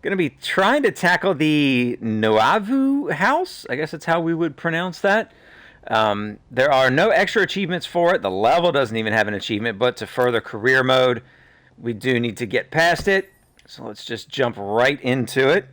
Going to be trying to tackle the Nouveau house. I guess that's how we would pronounce that. There are no extra achievements for it. The level doesn't even have an achievement, but to further career mode, we do need to get past it. So let's just jump right into it.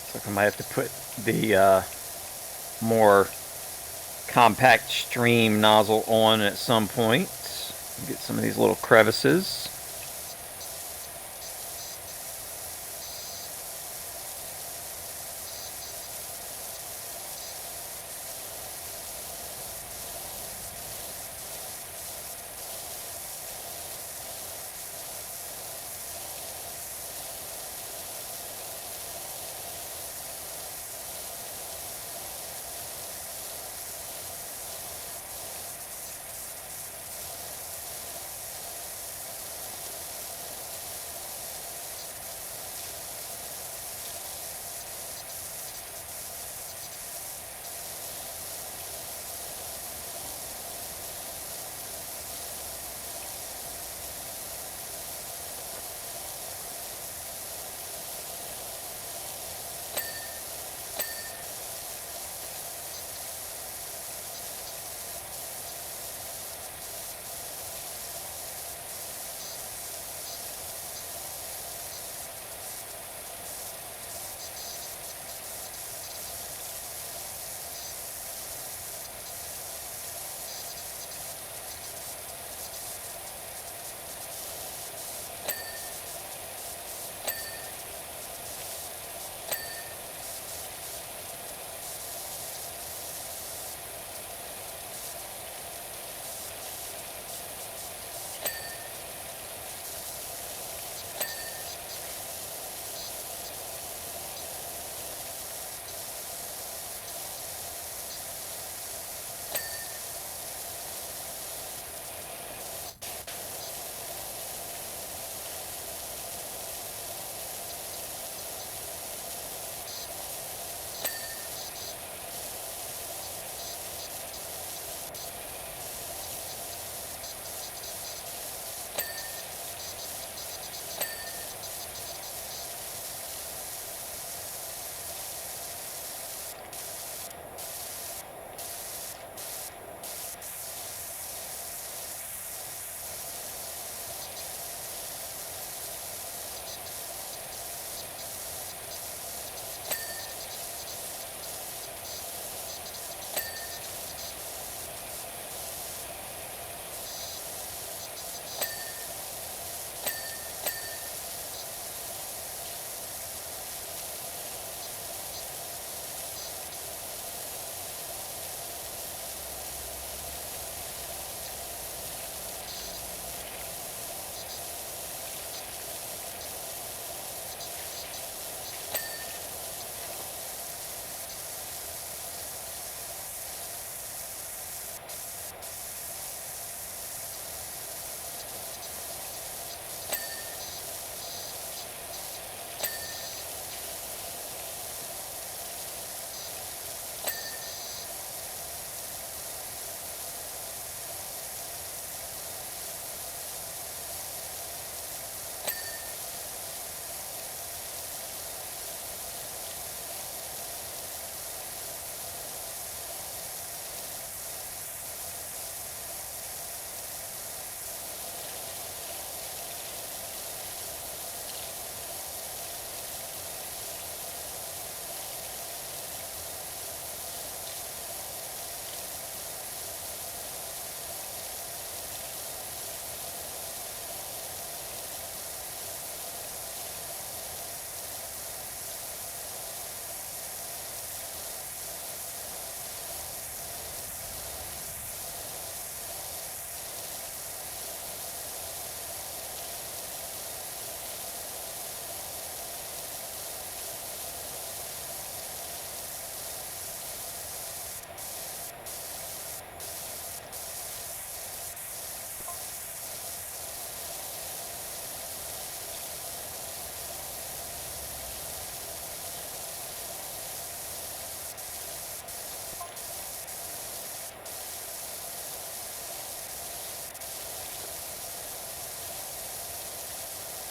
So I might have to put the more compact stream nozzle on at some point. Get some of these little crevices.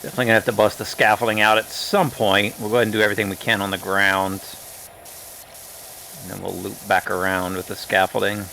Definitely gonna have to bust the scaffolding out at some point. We'll go ahead and do everything we can on the ground. And then we'll loop back around with the scaffolding.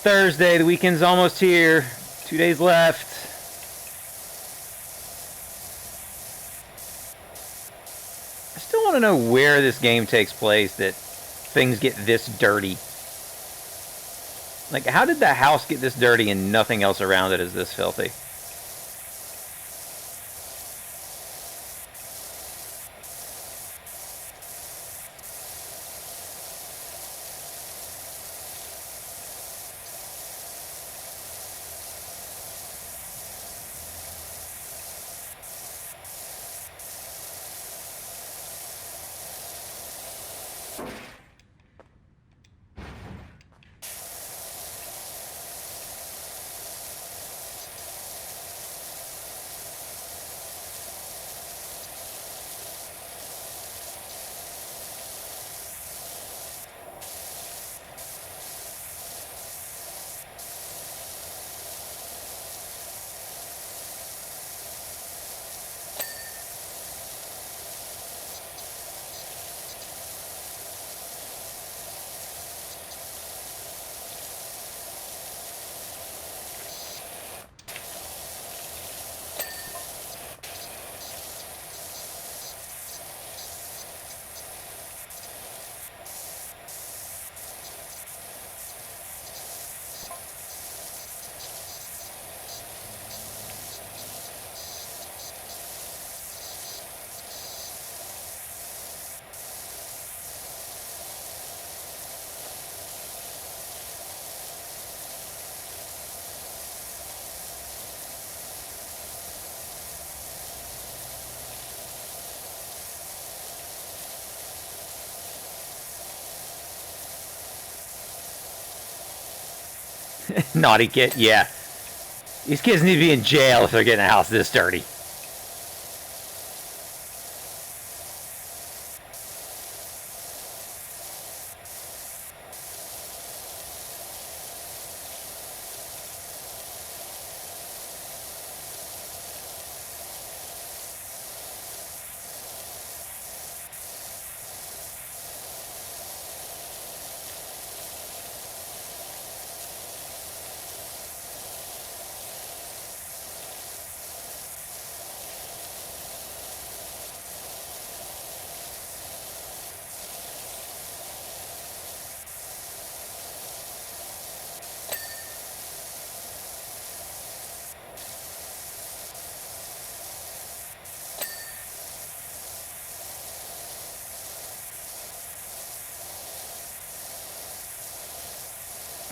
Thursday, the weekend's almost here. 2 days left. I still want to know where this game takes place that things get this dirty. Like, how did the house get this dirty and nothing else around it is this filthy? Naughty kid, yeah. These kids need to be in jail if they're getting a house this dirty.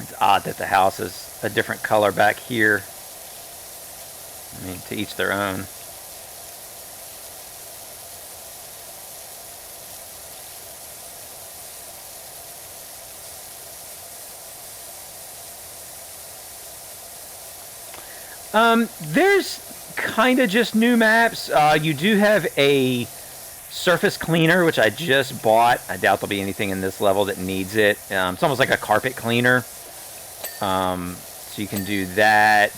It's odd that the house is a different color back here. I mean, to each their own. There's kind of just new maps. You do have a surface cleaner, which I just bought. I doubt there'll be anything in this level that needs it. It's almost like a carpet cleaner. So you can do that.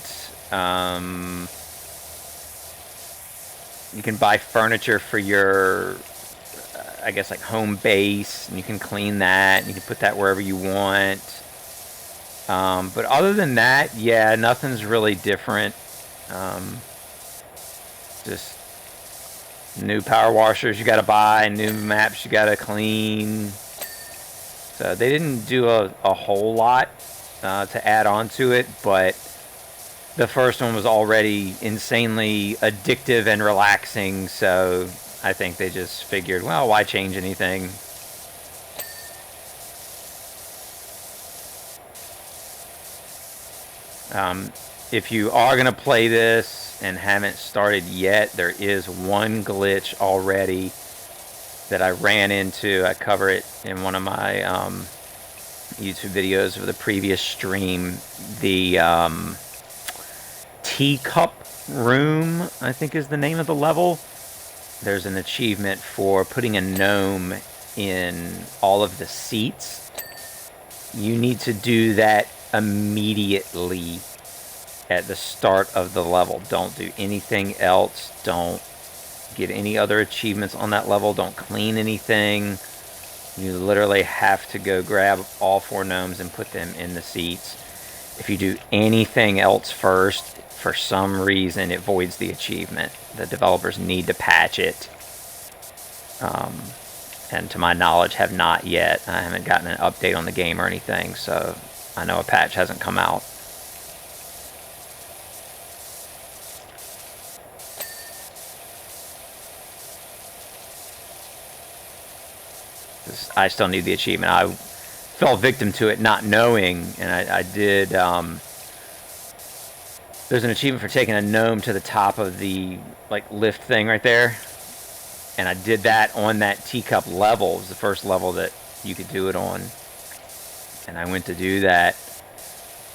You can buy furniture for your, I guess, like home base, and you can clean that, and you can put that wherever you want. But other than that, yeah, nothing's really different. Just new power washers you gotta buy, new maps you gotta clean. So they didn't do a whole lot to add on to it, but the first one was already insanely addictive and relaxing, so I think they just figured, well, why change anything? If you are going to play this and haven't started yet, there is one glitch already that I ran into. I cover it in one of my YouTube videos of the previous stream. The teacup room, I think is the name of the level. There's an achievement for putting a gnome in all of the seats. You need to do that immediately at the start of the level. Don't do anything else. Don't get any other achievements on that level. Don't clean anything. You literally have to go grab all 4 gnomes and put them in the seats. If you do anything else first, for some reason it voids the achievement. The developers need to patch it. And to my knowledge have not yet. I haven't gotten an update on the game or anything, so I know a patch hasn't come out. I still need the achievement. I fell victim to it not knowing, and I did. There's an achievement for taking a gnome to the top of the lift thing right there, and I did that on that teacup level. It was the first level that you could do it on, and I went to do that,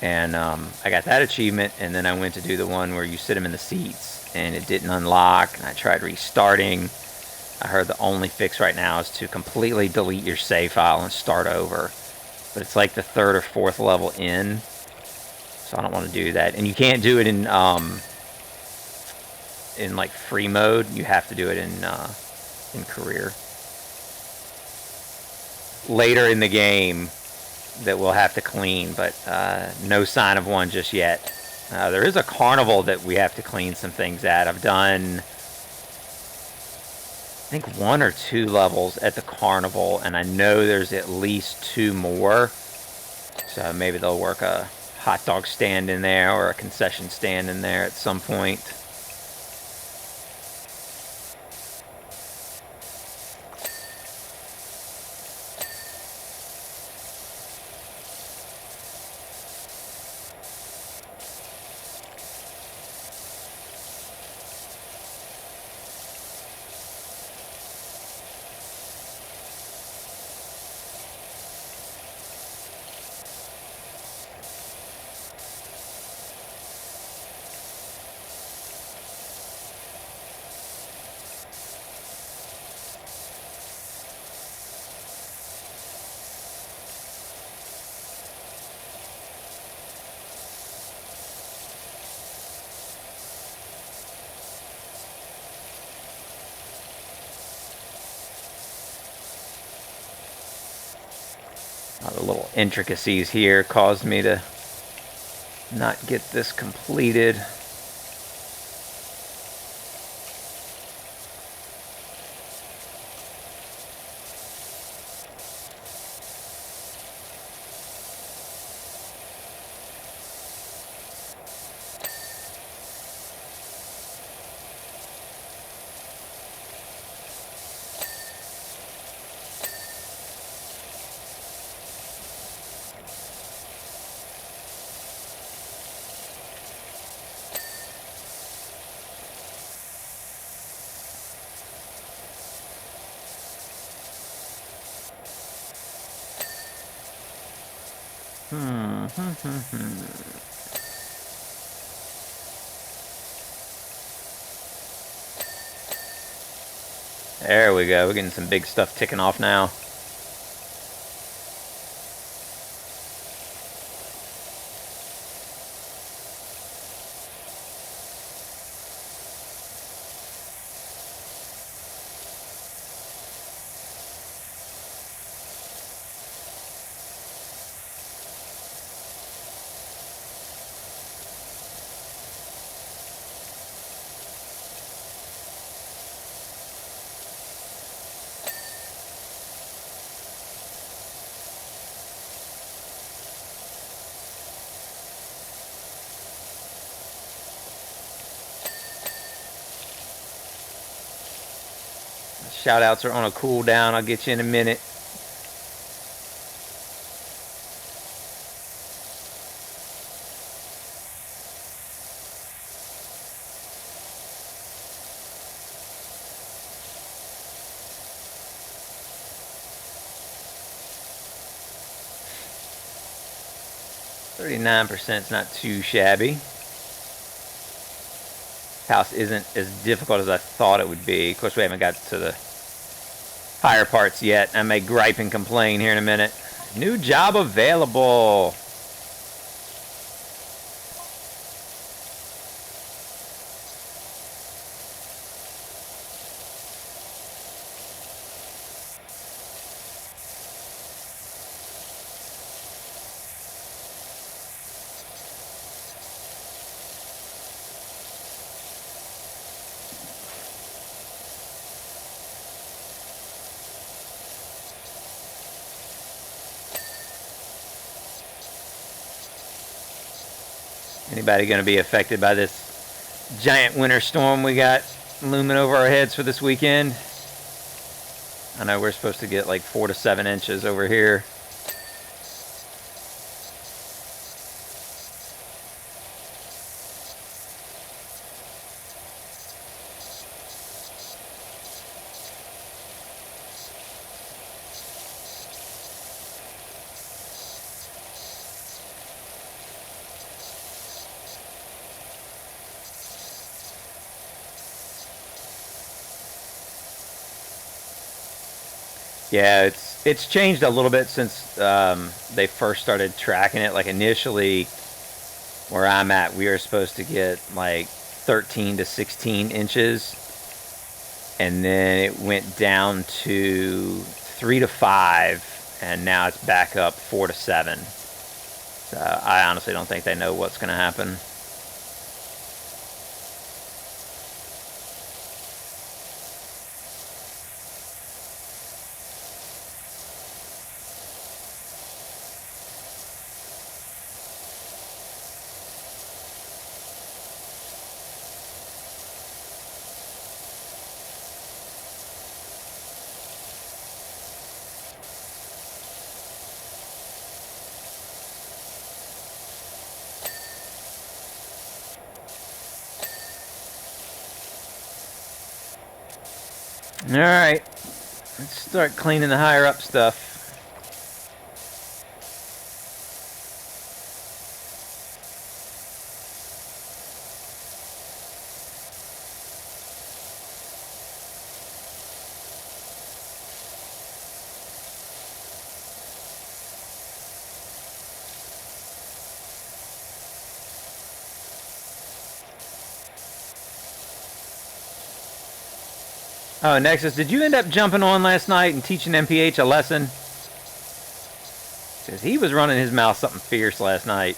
and I got that achievement, and then I went to do the one where you sit them in the seats, and it didn't unlock, and I tried restarting. I heard the only fix right now is to completely delete your save file and start over, but it's like the 3rd or 4th level in, so I don't want to do that. And you can't do it in like free mode. You have to do it in career. Later in the game that we'll have to clean, but no sign of one just yet. There is a carnival that we have to clean some things at. I've done, I think, 1 or 2 levels at the carnival, and I know there's at least 2 more. So maybe they'll work a hot dog stand in there or a concession stand in there at some point. The little intricacies here caused me to not get this completed. There we go. We're getting some big stuff ticking off now. Shout outs are on a cooldown. I'll get you in a minute. %39 is not too shabby. House isn't as difficult as I thought it would be. Of course, we haven't got to the higher parts yet. I may gripe and complain here in a minute. New job available. Anybody going to be affected by this giant winter storm we got looming over our heads for this weekend? I know we're supposed to get like 4 to 7 inches over here. Yeah, it's changed a little bit since they first started tracking it. Like initially, where I'm at, we are supposed to get like 13 to 16 inches, and then it went down to 3 to 5, and now it's back up 4 to 7. So I honestly don't think they know what's going to happen. All right, let's start cleaning the higher up stuff. Oh, Nexus, did you end up jumping on last night and teaching MPH a lesson? Because he was running his mouth something fierce last night.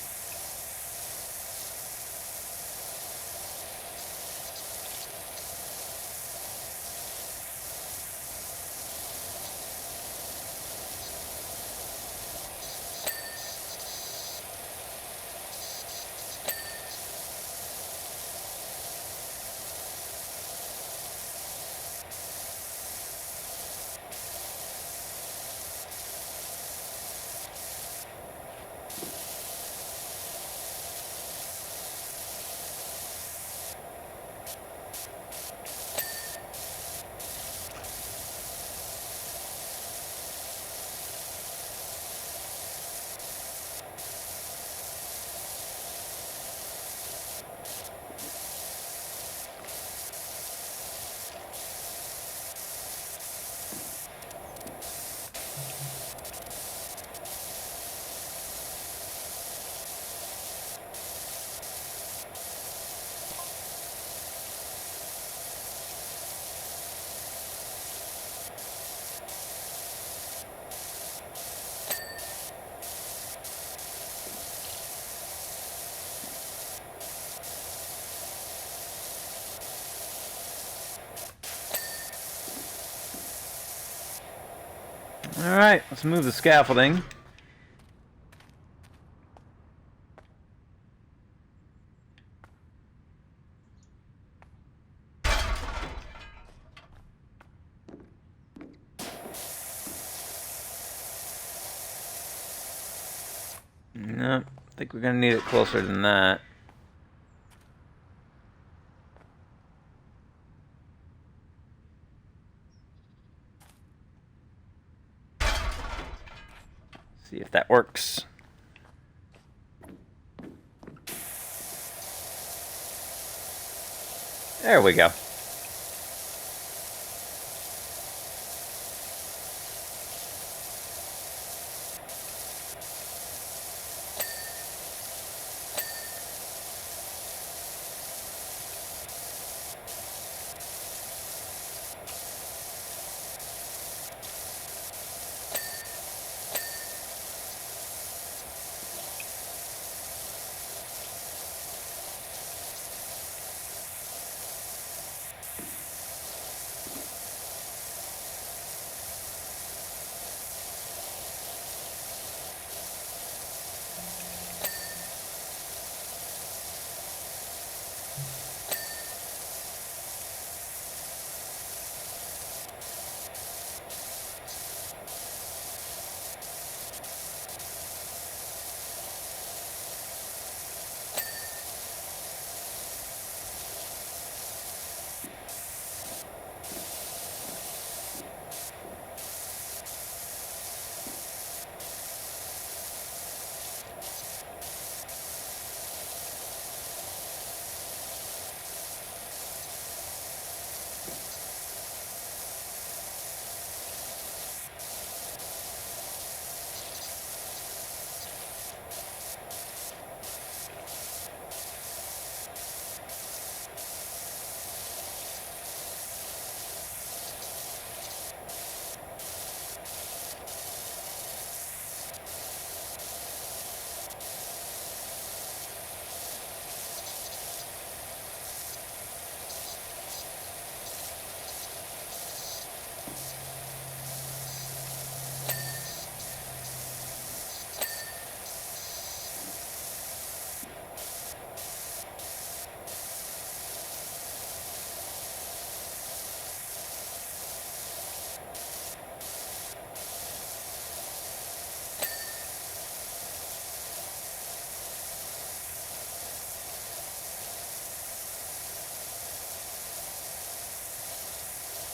Alright, let's move the scaffolding. No, I think we're gonna need it closer than that. See if that works. There we go.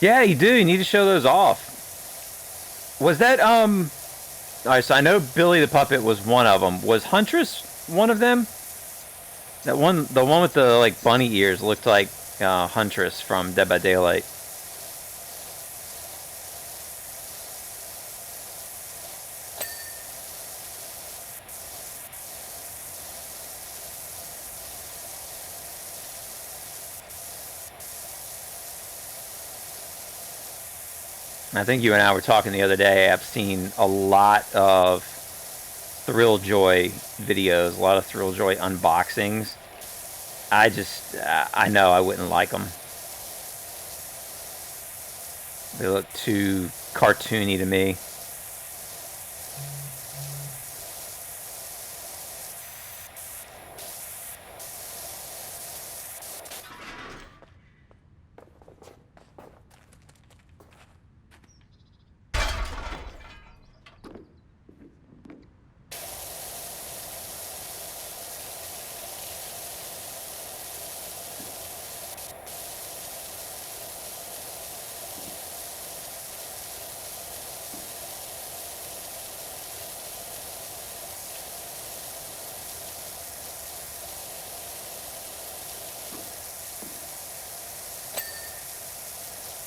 Yeah, you do. You need to show those off. Was that, Alright, so I know Billy the Puppet was one of them. Was Huntress one of them? That one, the one with the, like, bunny ears looked like, Huntress from Dead by Daylight. I think you and I were talking the other day. I've seen a lot of Thrill Joy videos, a lot of Thrill Joy unboxings. I know I wouldn't like them. They look too cartoony to me.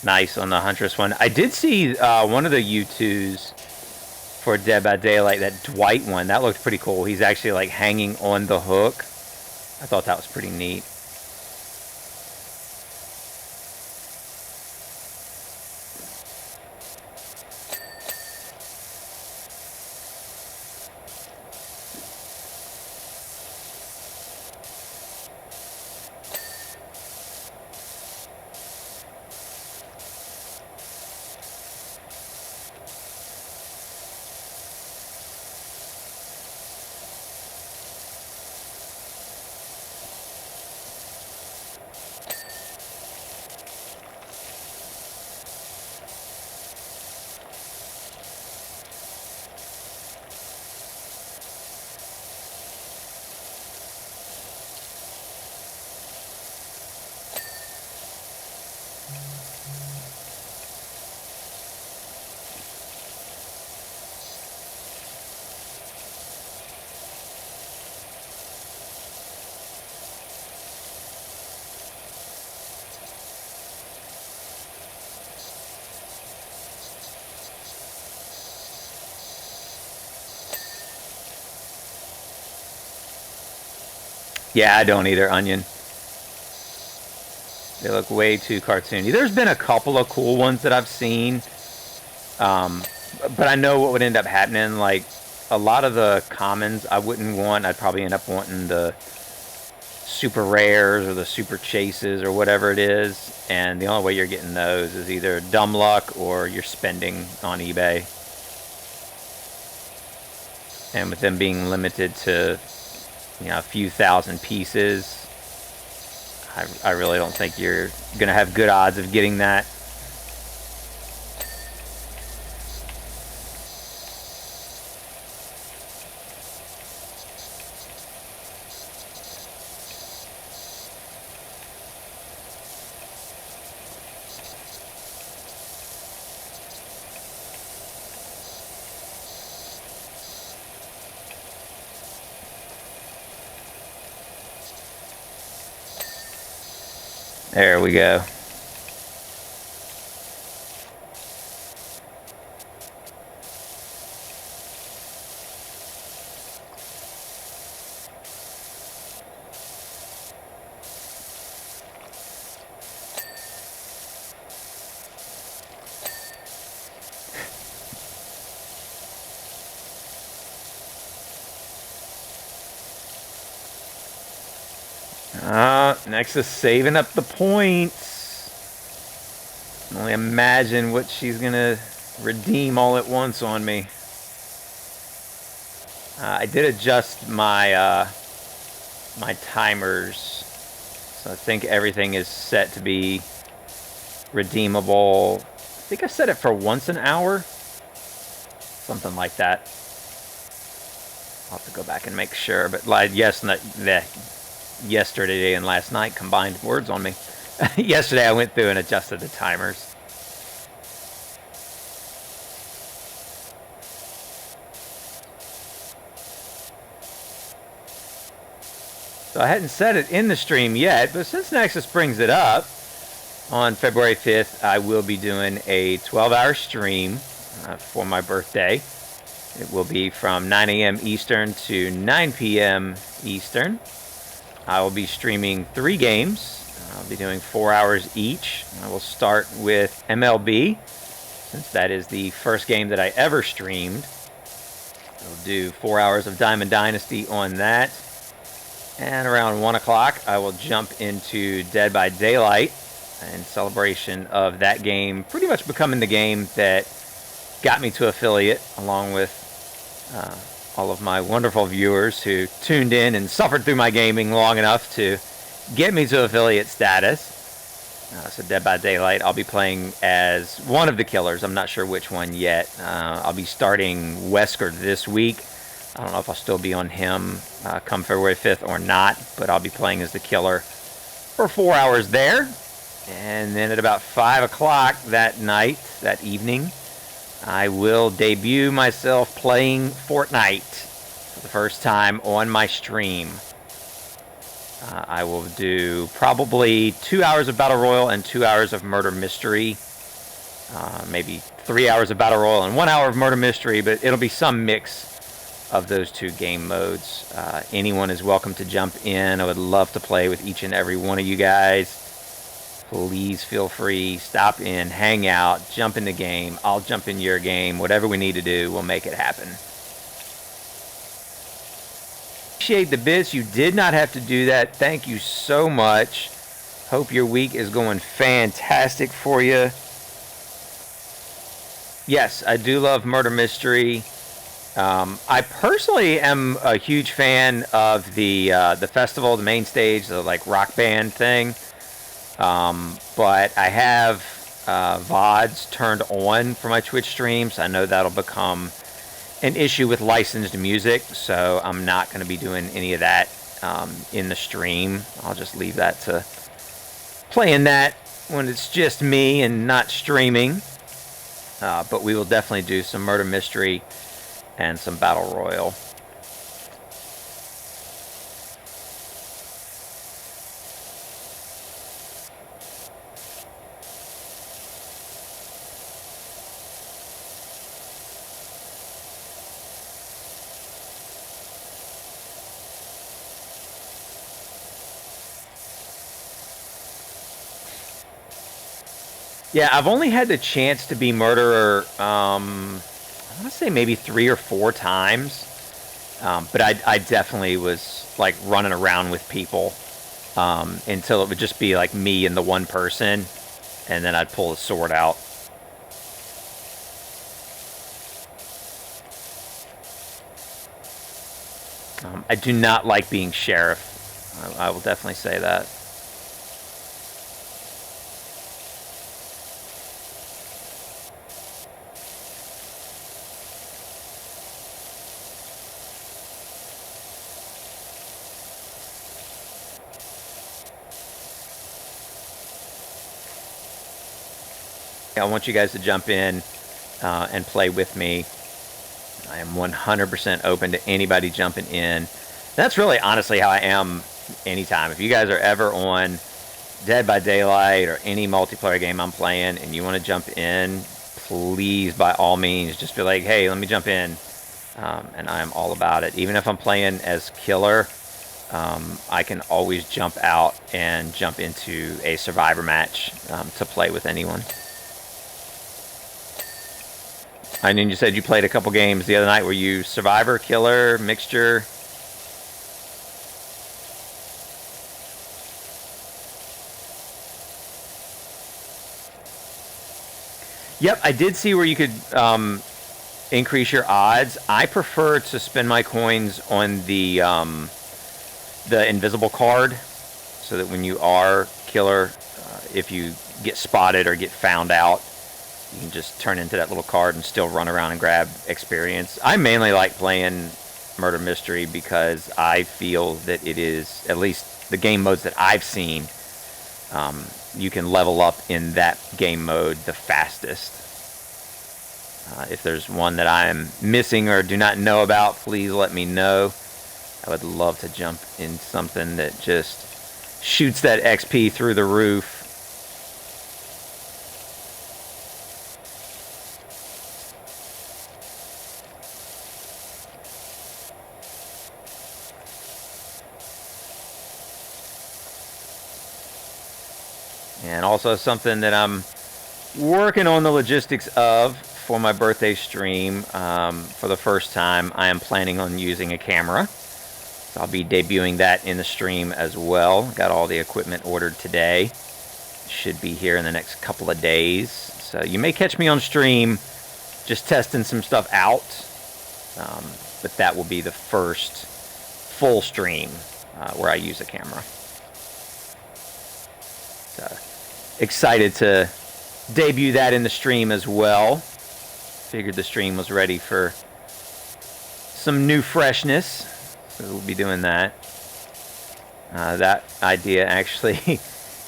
Nice on the Huntress one. I did see one of the U2s for Dead by Daylight, that Dwight one. That looked pretty cool. He's actually like hanging on the hook. I thought that was pretty neat. Yeah, I don't either, Onion. They look way too cartoony. There's been a couple of cool ones that I've seen, but I know what would end up happening. Like, a lot of the commons I wouldn't want. I'd probably end up wanting the super rares or the super chases or whatever it is. And the only way you're getting those is either dumb luck or you're spending on eBay. And with them being limited to, a few thousand pieces, I really don't think you're going to have good odds of getting that. There we go. Nexus saving up the points. Only imagine what she's gonna redeem all at once on me. I did adjust my my timers, so I think everything is set to be redeemable. I think I set it for once an hour, something like that. I'll have to go back and make sure. But like yesterday and last night combined words on me. Yesterday I went through and adjusted the timers. So I hadn't said it in the stream yet, but since Nexus brings it up, on February 5th I will be doing a 12-hour stream for my birthday. It will be from 9 a.m. Eastern to 9 p.m. Eastern. I will be streaming 3 games. I'll be doing 4 hours each. I will start with MLB, since that is the first game that I ever streamed. I'll do 4 hours of Diamond Dynasty on that. And around 1 o'clock, I will jump into Dead by Daylight in celebration of that game pretty much becoming the game that got me to affiliate, along with all of my wonderful viewers who tuned in and suffered through my gaming long enough to get me to affiliate status. So Dead by Daylight, I'll be playing as one of the killers. I'm not sure which one yet. I'll be starting Wesker this week. I don't know if I'll still be on him come February 5th or not, but I'll be playing as the killer for 4 hours there. And then at about 5 o'clock that night, that evening, I will debut myself playing Fortnite for the first time on my stream. I will do probably 2 hours of Battle Royale and 2 hours of Murder Mystery. Maybe 3 hours of Battle Royale and 1 hour of Murder Mystery, but it'll be some mix of those two game modes. Anyone is welcome to jump in. I would love to play with each and every one of you guys. Please feel free, stop in, hang out, jump in the game. I'll jump in your game. Whatever we need to do, we'll make it happen. Appreciate the bits. You did not have to do that. Thank you so much. Hope your week is going fantastic for you. Yes, I do love Murder Mystery. I personally am a huge fan of the festival, the main stage, the like rock band thing. But I have VODs turned on for my Twitch streams. I know that'll become an issue with licensed music, so I'm not going to be doing any of that in the stream. I'll just leave that to playing that when it's just me and not streaming. But we will definitely do some Murder Mystery and some Battle Royale. Yeah, I've only had the chance to be murderer, I want to say maybe 3 or 4 times. But I definitely was like running around with people until it would just be like me and the one person, and then I'd pull the sword out. I do not like being sheriff. I will definitely say that. I want you guys to jump in and play with me. I am 100% open to anybody jumping in. That's really honestly how I am anytime. If you guys are ever on Dead by Daylight or any multiplayer game I'm playing and you want to jump in, please, by all means, just be like, hey, let me jump in. And I am all about it. Even if I'm playing as killer, I can always jump out and jump into a survivor match to play with anyone. I mean, you said you played a couple games the other night. Were you survivor, killer, mixture? Yep, I did see where you could increase your odds. I prefer to spend my coins on the invisible card, so that when you are killer, if you get spotted or get found out, you can just turn into that little card and still run around and grab experience. I mainly like playing Murder Mystery because I feel that it is, at least the game modes that I've seen, you can level up in that game mode the fastest. If there's one that I am missing or do not know about, please let me know. I would love to jump in something that just shoots that XP through the roof. And also something that I'm working on the logistics of for my birthday stream. For the first time, I am planning on using a camera. So I'll be debuting that in the stream as well. Got all the equipment ordered today. Should be here in the next couple of days. So you may catch me on stream just testing some stuff out. But that will be the first full stream where I use a camera. So excited to debut that in the stream as well. Figured the stream was ready for some new freshness, so we'll be doing that. That idea actually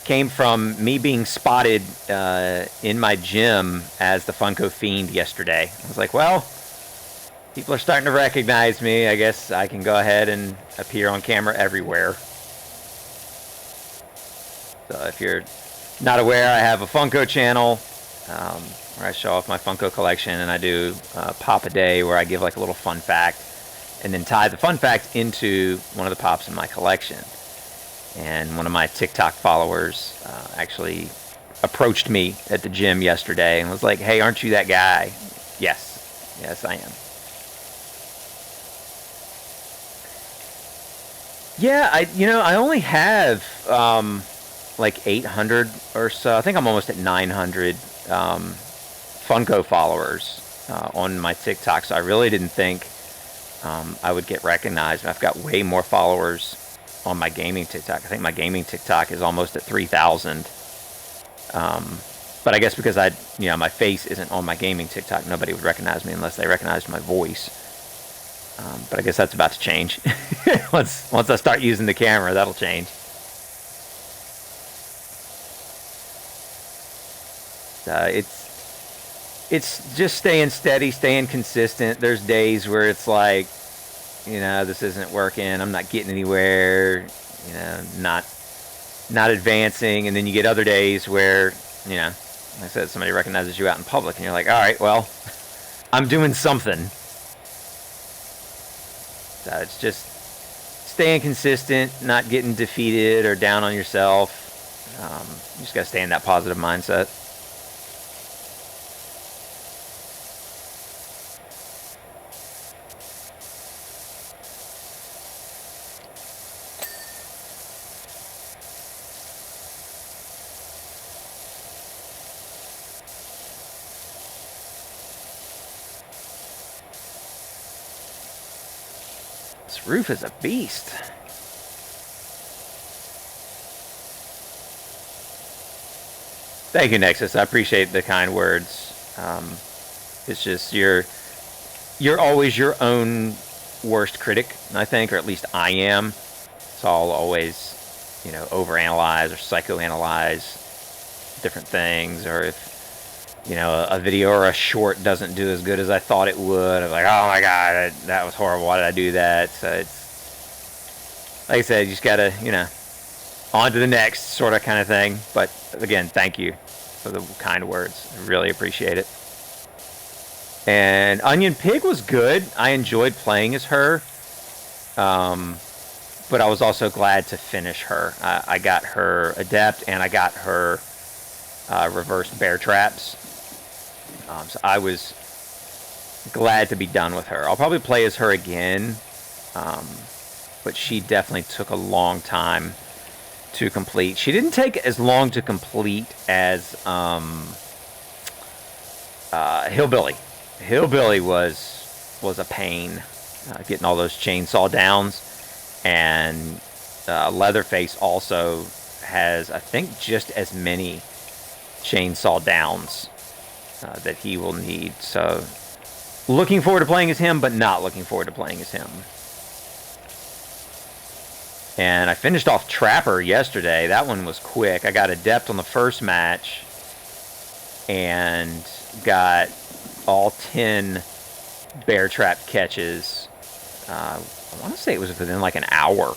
came from me being spotted in my gym as the Funko Fiend yesterday. I was like, well, people are starting to recognize me. I guess I can go ahead and appear on camera everywhere. So if you're not aware, I have a Funko channel where I show off my Funko collection, and I do Pop a Day where I give like a little fun fact and then tie the fun fact into one of the pops in my collection. And one of my TikTok followers actually approached me at the gym yesterday and was like, hey, aren't you that guy? Yes, I am. Yeah, I only have like 800 or so. I think I'm almost at 900 Funko followers on my TikTok, so I really didn't think I would get recognized. I've got way more followers on my gaming TikTok. I think my gaming TikTok is almost at 3,000. But I guess because my face isn't on my gaming TikTok, nobody would recognize me unless they recognized my voice. But I guess that's about to change. once I start using the camera, that'll change. It's just staying steady, staying consistent. There's days where it's like, this isn't working. I'm not getting anywhere. Not advancing. And then you get other days where, like I said, somebody recognizes you out in public, and you're like, all right, well, I'm doing something. So it's just staying consistent, not getting defeated or down on yourself. You just got to stay in that positive mindset. Roof is a beast. Thank you, Nexus. I appreciate the kind words. It's just you're always your own worst critic, I think, or at least I am. So I'll always, overanalyze or psychoanalyze different things, or if a video or a short doesn't do as good as I thought it would, I'm like, oh my god, that was horrible. Why did I do that? So it's like I said, you just gotta, on to the next sort of kind of thing. But again, thank you for the kind words. I really appreciate it. And Onion Pig was good. I enjoyed playing as her. But I was also glad to finish her. I got her Adept and I got her reverse bear traps. So I was glad to be done with her. I'll probably play as her again. But she definitely took a long time to complete. She didn't take as long to complete as Hillbilly. Hillbilly was a pain, getting all those chainsaw downs, and Leatherface also has, I think, just as many chainsaw downs that he will need. So looking forward to playing as him, but not looking forward to playing as him. And I finished off Trapper yesterday. That one was quick. I got Adept on the first match and got all 10 bear trap catches. I want to say it was within like an hour.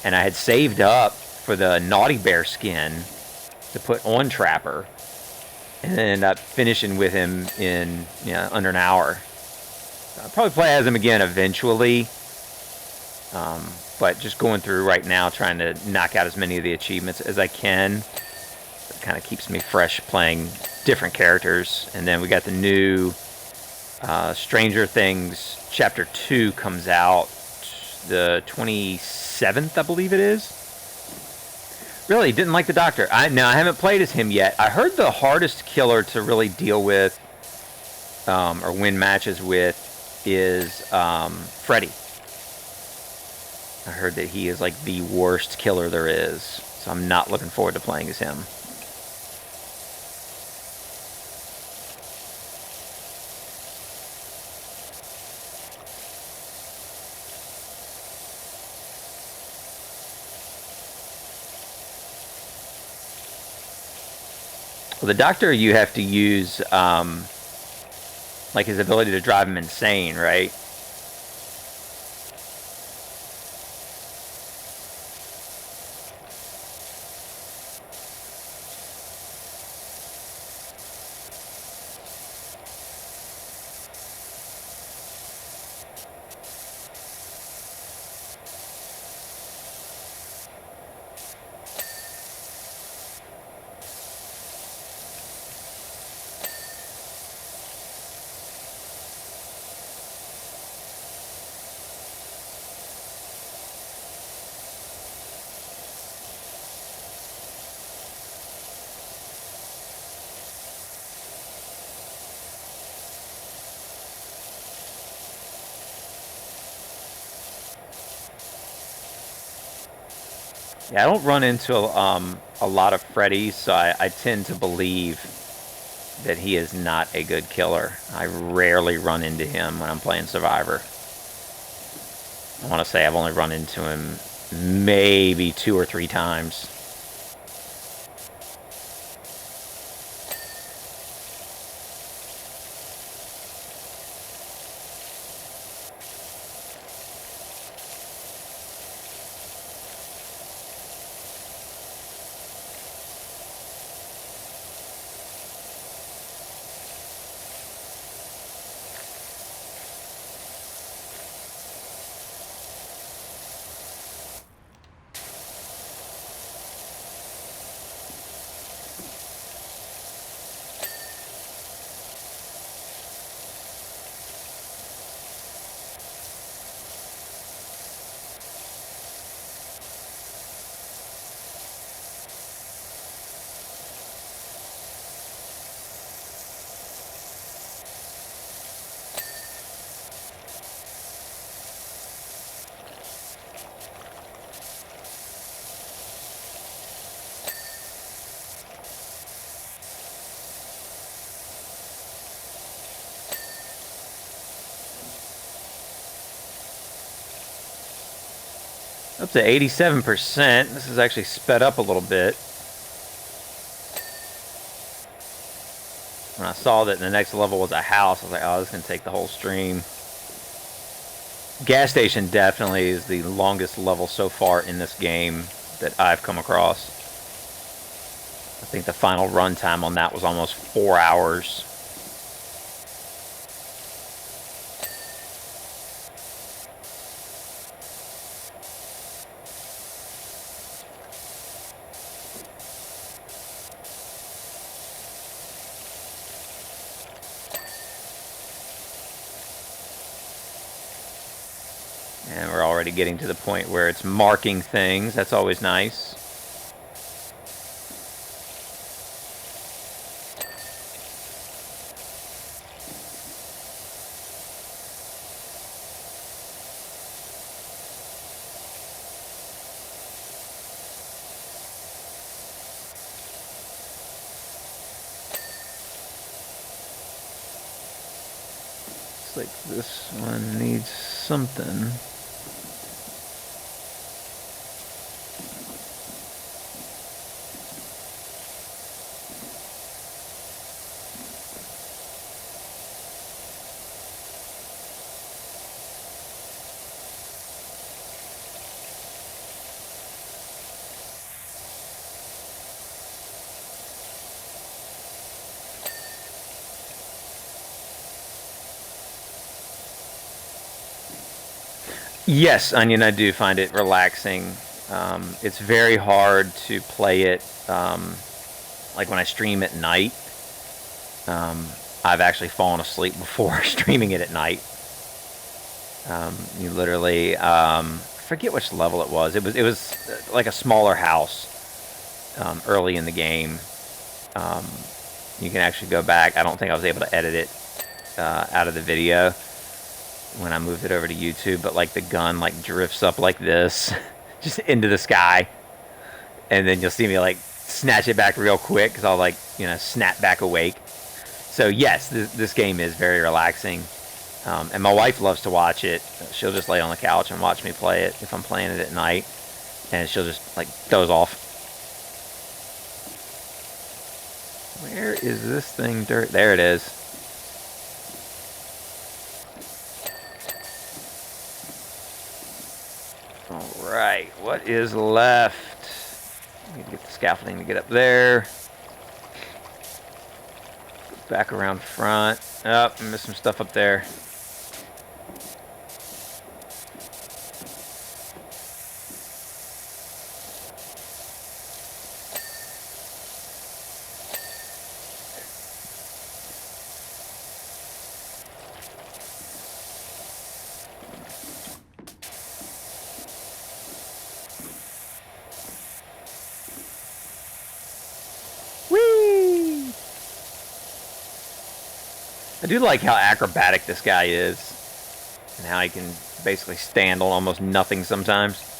And I had saved up for the Naughty Bear skin to put on Trapper. And then ended up finishing with him in under an hour. I'll probably play as him again eventually. But just going through right now, trying to knock out as many of the achievements as I can. It kind of keeps me fresh playing different characters. And then we got the new Stranger Things Chapter 2 comes out the 27th, I believe it is. Really, didn't like the Doctor. I haven't played as him yet. I heard the hardest killer to really deal with or win matches with is Freddy. I heard that he is like the worst killer there is. So I'm not looking forward to playing as him. Well, the Doctor, you have to use like his ability to drive him insane, right? Yeah, I don't run into a lot of Freddy, so I tend to believe that he is not a good killer. I rarely run into him when I'm playing Survivor. I want to say I've only run into him maybe 2 or 3 times. Up to 87%. This is actually sped up a little bit. When I saw that the next level was a house, I was like, oh, this is going to take the whole stream. Gas station definitely is the longest level so far in this game that I've come across. I think the final run time on that was almost 4 hours. And we're already getting to the point where it's marking things. That's always nice. Looks like this one needs something. Yes, Onion, I do find it relaxing. It's very hard to play it, like when I stream at night. I've actually fallen asleep before streaming it at night. You literally, forget which level it was. It was like a smaller house early in the game. You can actually go back. I don't think I was able to edit it out of the video when I moved it over to YouTube, but like the gun like drifts up like this just into the sky, and then you'll see me like snatch it back real quick because I'll like, you know, snap back awake. So yes, this game is very relaxing, and my wife loves to watch it. She'll just lay on the couch and watch me play it if I'm playing it at night, and she'll just like doze off. Where is this thing? There it is. Alright, what is left? I need to get the scaffolding to get up there. Back around front. Oh, I missed some stuff up there. I do like how acrobatic this guy is, and how he can basically stand on almost nothing sometimes.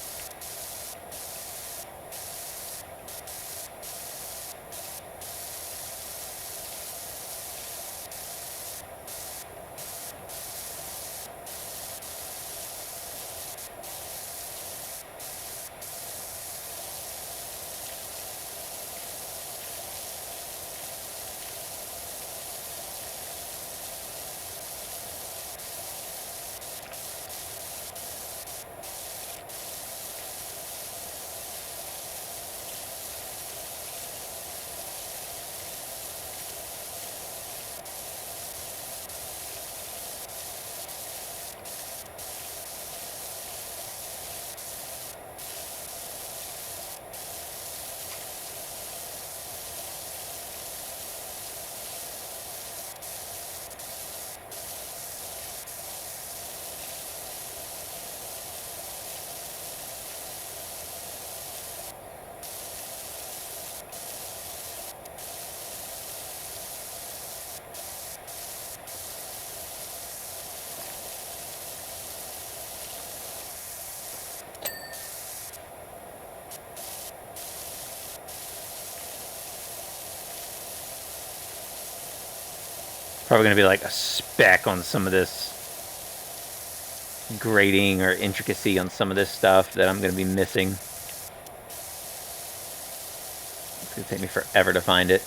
Probably going to be like a speck on some of this. grading or intricacy on some of this stuff that I'm going to be missing. It's going to take me forever to find it.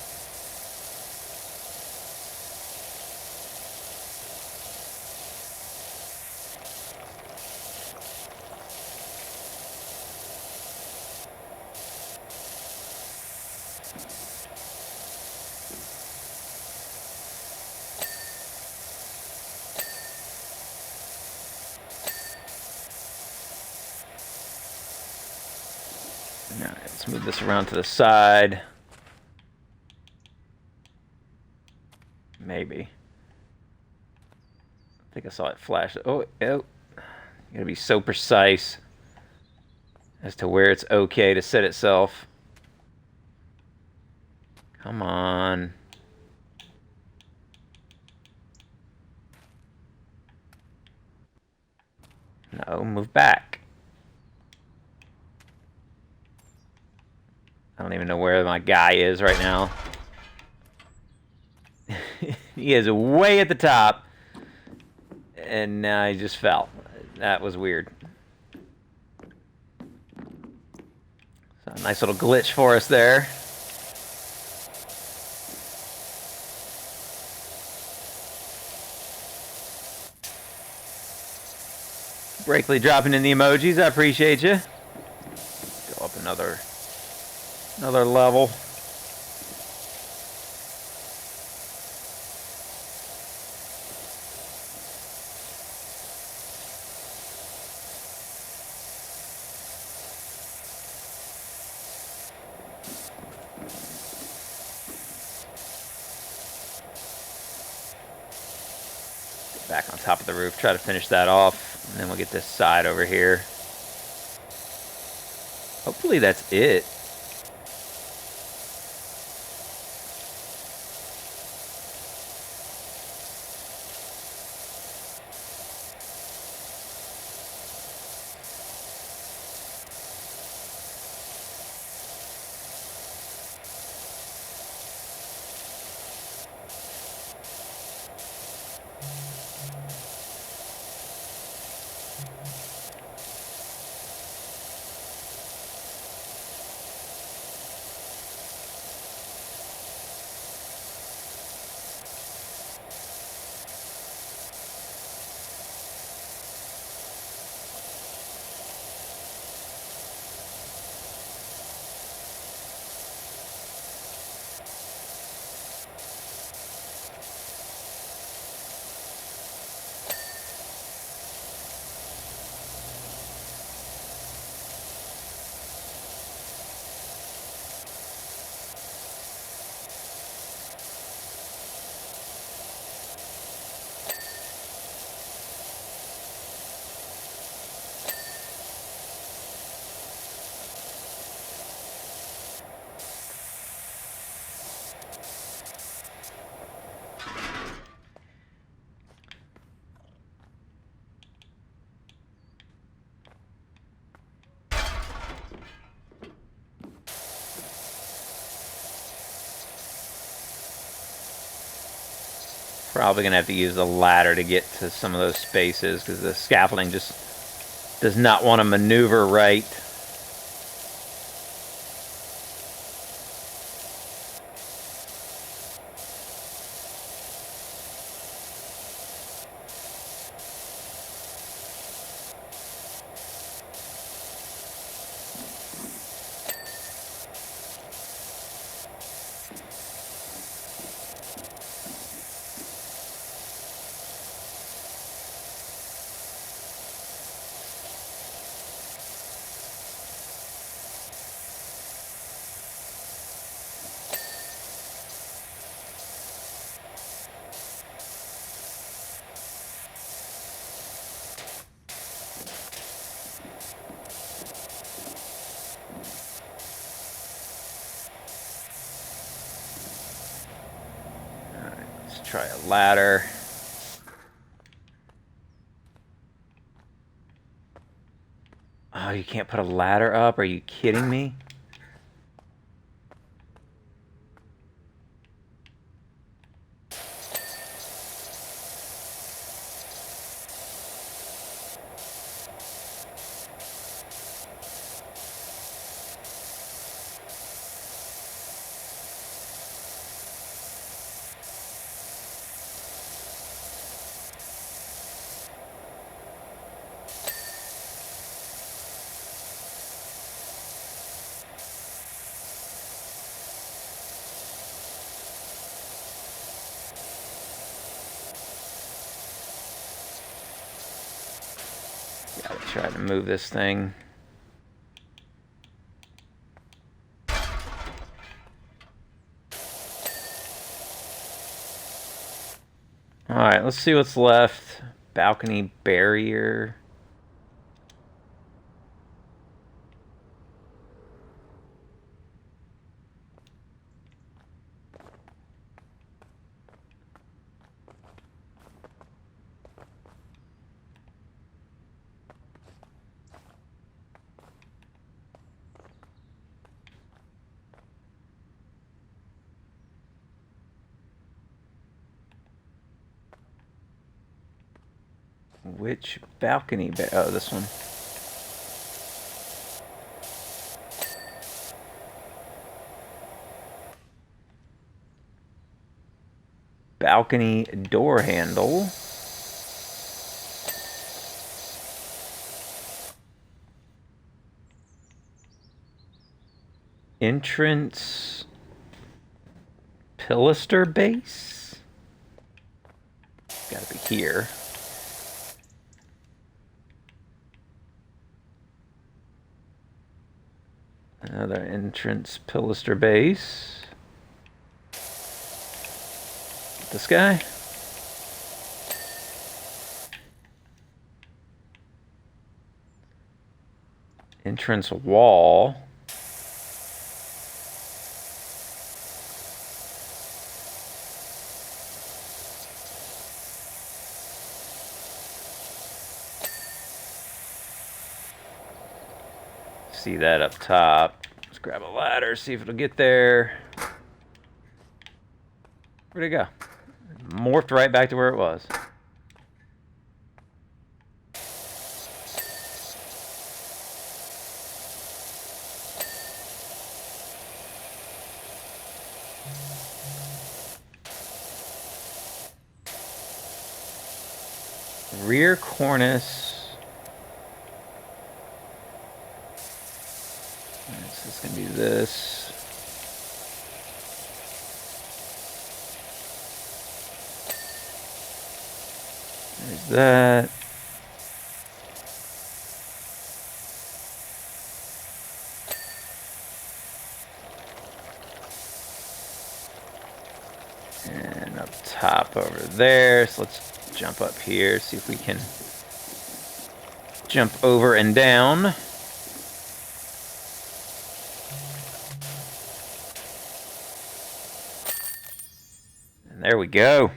Alright, let's move this around to the side. Maybe. I think I saw it flash. Oh. You gotta be so precise as to where it's okay to set itself. Come on. No, move back. I don't even know where my guy is right now. He is way at the top. And now he just fell. That was weird. So, nice little glitch for us there. Brakely dropping in the emojis. I appreciate you. Go up another level. Back on top of the roof. Try to finish that off. And then we'll get this side over here. Hopefully that's it. Probably going to have to use the ladder to get to some of those spaces because the scaffolding just does not want to maneuver right. Try a ladder. Oh, you can't put a ladder up? Are you kidding me? Gotta try to move this thing. Alright, let's see what's left. Balcony barrier. Which balcony? Oh, this one. Balcony door handle. Entrance pilaster base. Gotta be here. Another entrance pilaster base. This guy. Entrance wall. See that up top. Let's grab a ladder, see if it'll get there. Where'd it go? Morphed right back to where it was. Rear cornice. So it's going to be this. There's that. And up top over there. So let's jump up here, see if we can jump over and down. And there we go.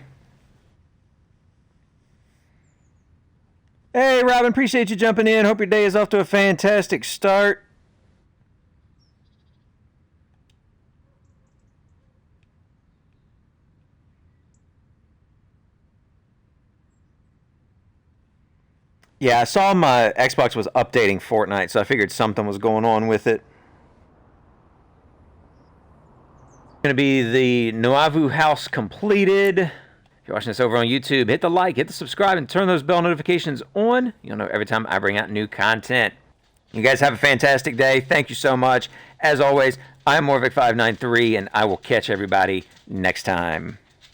Hey, Robin, appreciate you jumping in. Hope your day is off to a fantastic start. Yeah, I saw my Xbox was updating Fortnite, so I figured something was going on with it. Going to be the Nouveau house completed. If you're watching this over on YouTube, hit the like, hit the subscribe, and turn those bell notifications on. You'll know every time I bring out new content. You guys have a fantastic day. Thank you so much. As always, I'm Morvic593, and I will catch everybody next time.